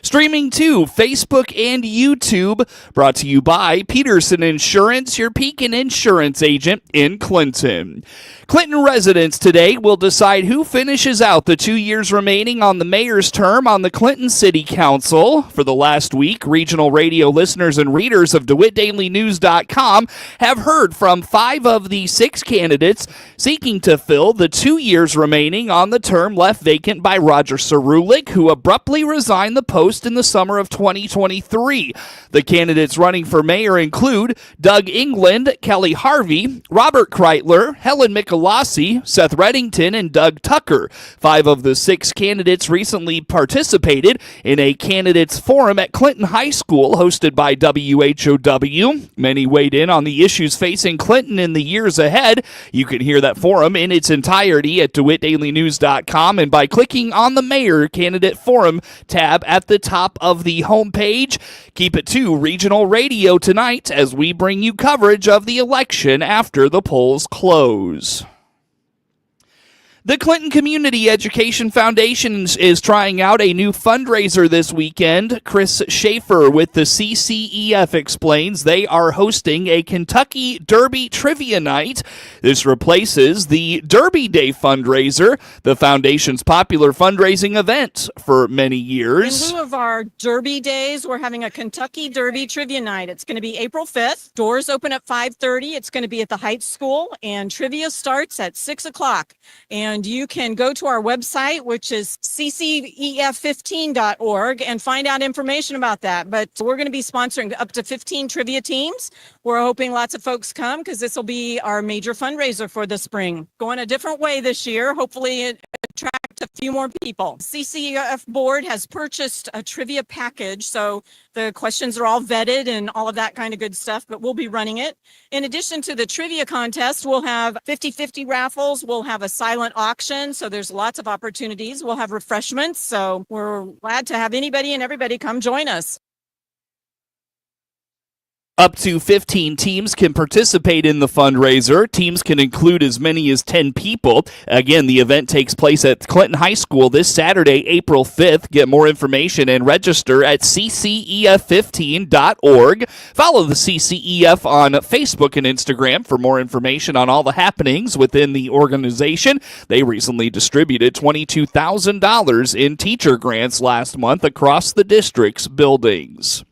Streaming to Facebook and YouTube. Brought to you by Peterson Insurance, your Pekin Insurance agent in Clinton. Clinton residents today will decide who finishes out the 2 years remaining on the mayor's term on the Clinton City Council. For the last week, regional radio listeners and readers of DeWittDailyNews.com have heard from 5 of the 6 candidates seeking to fill the 2 years remaining on the term left vacant by Roger Cerulik, who abruptly resigned the post in the summer of 2023. The candidates running for mayor include Doug England, Kelly Harvey, Robert Kreitler, Helen Michelossi, Seth Reddington, and Doug Tucker. 5 of the 6 candidates recently participated in a candidates forum at Clinton High School hosted by WHOW. Many weighed in on the issues facing Clinton in the years ahead. You can hear that forum in its entirety at DeWittDailyNews.com and by clicking on the Mayor Candidate Forum tab at the top of the homepage. Keep it to Regional Radio tonight as we bring you coverage of the election after the polls close. The Clinton Community Education Foundation is trying out a new fundraiser this weekend. Chris Schaefer with the CCEF explains they are hosting a Kentucky Derby Trivia Night. This replaces the Derby Day fundraiser, the foundation's popular fundraising event for many years. In lieu of our Derby Days, we're having a Kentucky Derby Trivia Night. It's going to be April 5th. Doors open at 5:30. It's going to be at the Heights School, and trivia starts at 6 o'clock. And you can go to our website, which is CCEF15.org, and find out information about that. But we're going to be sponsoring up to 15 trivia teams. We're hoping lots of folks come because this will be our major fundraiser for the spring. Going a different way this year. Hopefully it attract a few more people. CCEF board has purchased a trivia package, so the questions are all vetted and all of that kind of good stuff, but we'll be running it. In addition to the trivia contest, we'll have 50-50 raffles. We'll have a silent auction, so there's lots of opportunities. We'll have refreshments, so we're glad to have anybody and everybody come join us. Up to 15 teams can participate in the fundraiser. Teams can include as many as 10 people. Again, the event takes place at Clinton High School this Saturday, April 5th. Get more information and register at CCEF15.org. Follow the CCEF on Facebook and Instagram for more information on all the happenings within the organization. They recently distributed $22,000 in teacher grants last month across the district's buildings.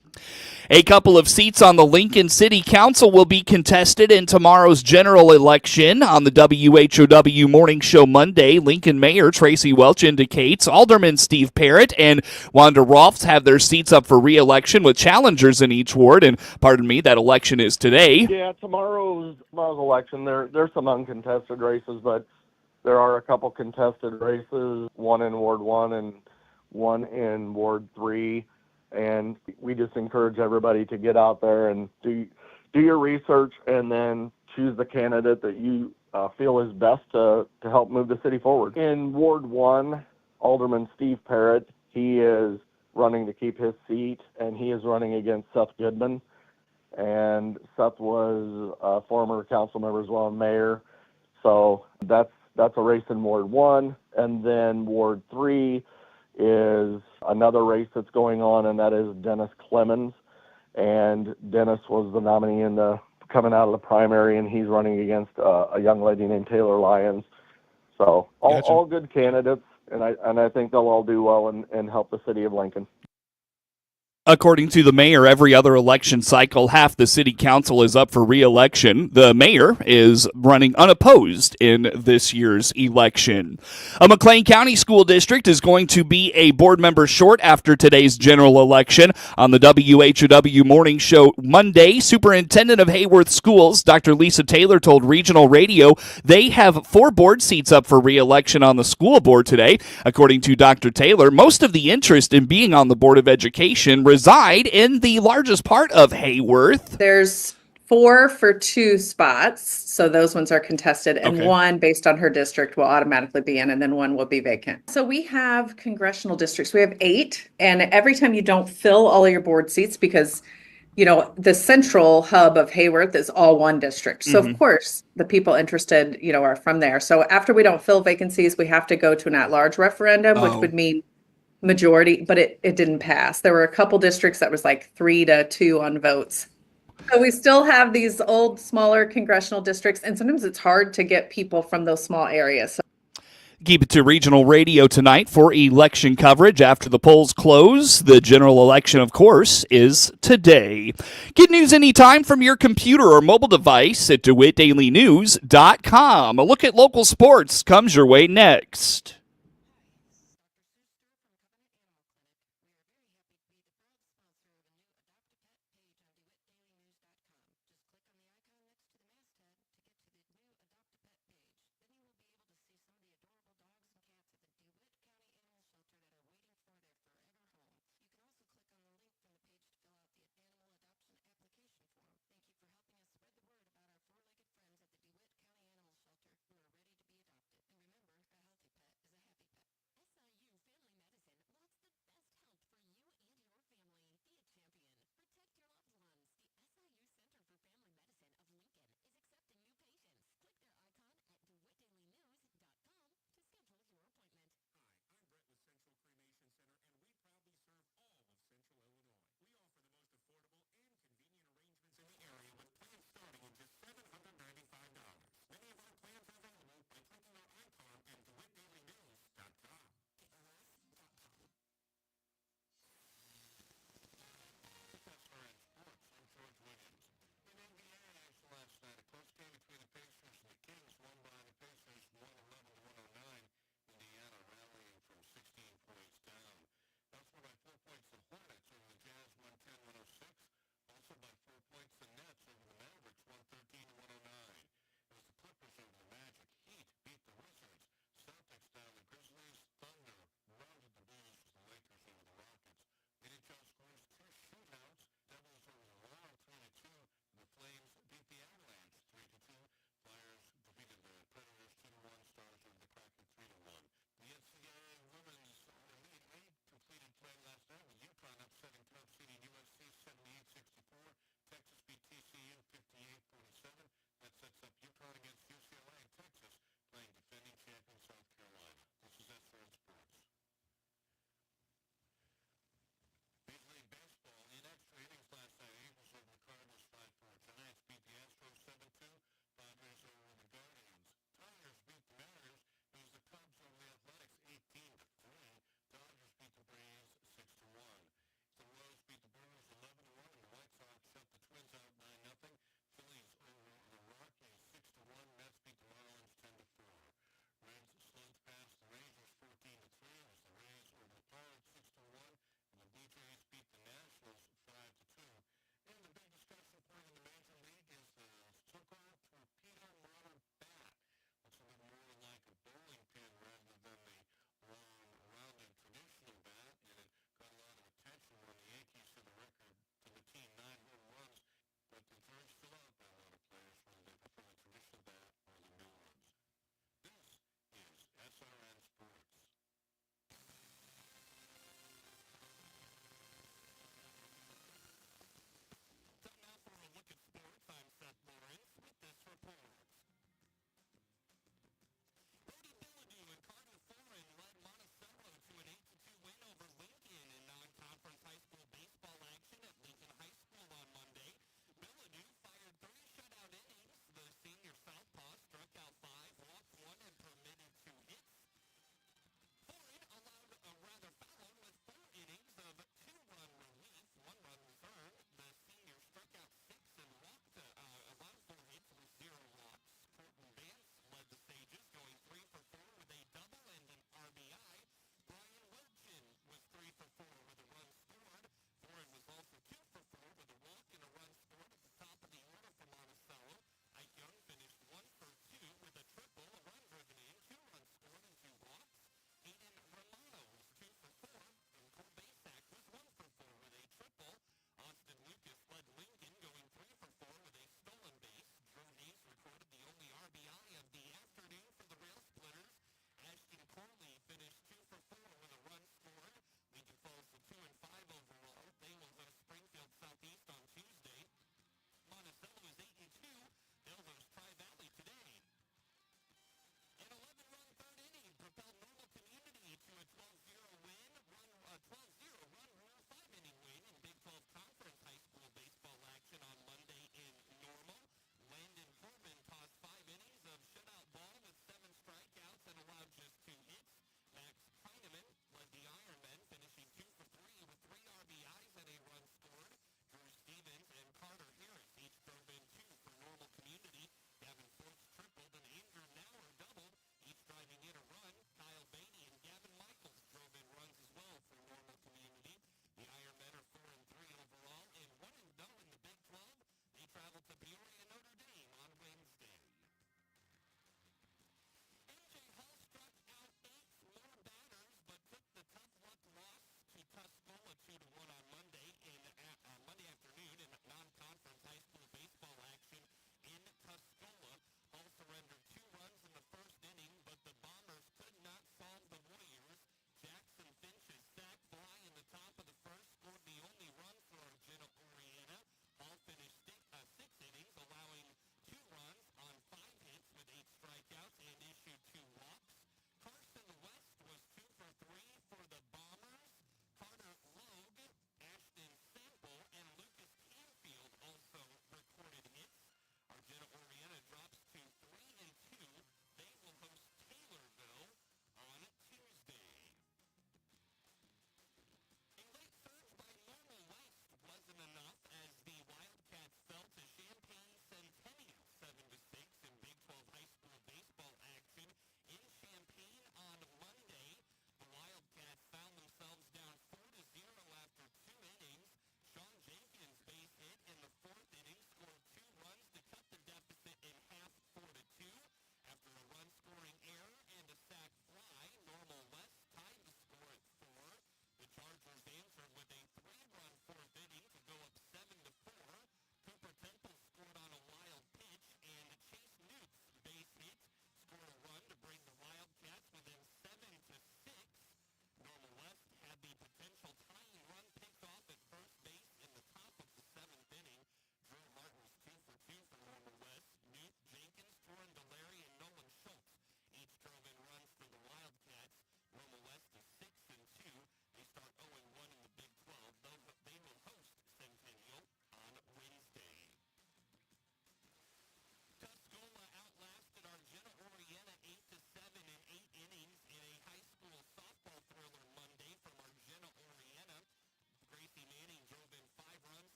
A couple of seats on the Lincoln City Council will be contested in tomorrow's general election. On the WHOW Morning Show Monday, Lincoln Mayor Tracy Welch indicates Alderman Steve Parrott and Wanda Rolfs have their seats up for re-election with challengers in each ward. And pardon me, that election is today. Yeah, tomorrow's election, there's some uncontested races, but there are a couple contested races, one in Ward 1 and one in Ward 3. And we just encourage everybody to get out there and do your research and then choose the candidate that you feel is best to help move the city forward. In Ward 1, Alderman Steve Parrott, he is running to keep his seat, and he is running against Seth Goodman. And Seth was a former council member as well, and mayor. So that's a race in Ward 1. And then Ward 3 is another race that's going on, and that is Dennis Clemens. And Dennis was the nominee coming out of the primary, and he's running against a young lady named Taylor Lyons. So all good candidates, and I think they'll all do well and help the city of Lincoln. According to the mayor, every other election cycle, half the city council is up for re-election. The mayor is running unopposed in this year's election. A McLean County School District is going to be a board member short after today's general election. On the WHOW Morning Show Monday, Superintendent of Heyworth Schools, Dr. Lisa Taylor, told Regional Radio they have 4 board seats up for re-election on the school board today. According to Dr. Taylor, most of the interest in being on the Board of Education reside in the largest part of Heyworth. There's 4 for 2 spots, so those ones are contested, and one based on her district will automatically be in, and then one will be vacant. So we have congressional districts. We have 8, and every time you don't fill all of your board seats, because the central hub of Heyworth is all one district. So of course the people interested, are from there. So after we don't fill vacancies, we have to go to an at-large referendum, which would mean majority, but it didn't pass. There were a couple districts that was like 3-2 on votes. So we still have these old, smaller congressional districts, and sometimes it's hard to get people from those small areas. So keep it to regional radio tonight for election coverage after the polls close. The general election, of course, is today. Get news anytime from your computer or mobile device at DeWittDailyNews.com. A look at local sports comes your way next.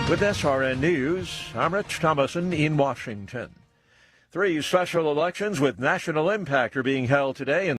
With SRN News, I'm Rich Thomason in Washington. 3 special elections with national impact are being held today in